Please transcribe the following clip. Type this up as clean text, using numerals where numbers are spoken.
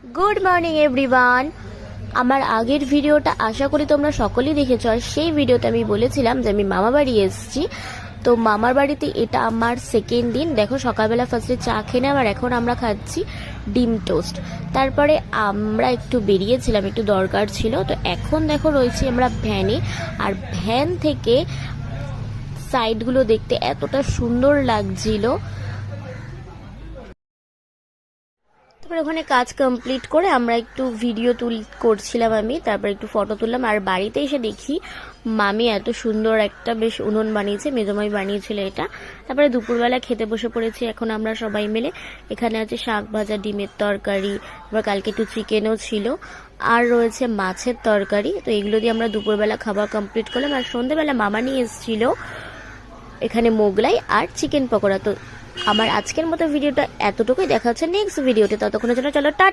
Good morning everyone. আমার আগের ভিডিওটা আশা করি তোমরা সকলেই দেখেছো। আর সেই ভিডিওতে আমি বলেছিলাম যে আমি মামা বাড়ি এসেছি। তো মামার বাড়িতে এটা আমার সেকেন্ড দিন। দেখো সকালবেলা ফার্স্টে চা খেয়ে আর এখন আমরা খাচ্ছি ডিম টোস্ট। তারপরে আমরা একটু বেরিয়েছিলাম, একটু দরকার ছিল। তো এখন দেখো রয়েছি আমরা ভ্যানে। আর ভ্যান থেকে সাইডগুলো দেখতে এতটা সুন্দর লাগছিল। তারপরে ওখানে কাজ কমপ্লিট করে আমরা একটু ভিডিও করছিলাম আমি, তারপর একটু ফটো তুললাম। আর বাড়িতে এসে দেখি মামি এত সুন্দর একটা বেশ উনুন বানিয়েছে, মেজমাই বানিয়েছিল এটা। তারপরে দুপুরবেলা খেতে বসে পড়েছি এখন আমরা সবাই মিলে। এখানে আছে শাক ভাজা, ডিমের তরকারি, তারপর কালকে একটু চিকেনও ছিল, আর রয়েছে মাছের তরকারি। তো এগুলো দিয়ে আমরা দুপুরবেলা খাবার কমপ্লিট করলাম। আর সন্ধ্যেবেলা মামা নিয়ে এসেছিল এখানে মোগলাই আর চিকেন পকোড়া। তো আমার আজকের মতো ভিডিওটা এতটুকুই, দেখা হচ্ছে নেক্সট ভিডিওতে। ততক্ষণের জন্য চলো টাটা।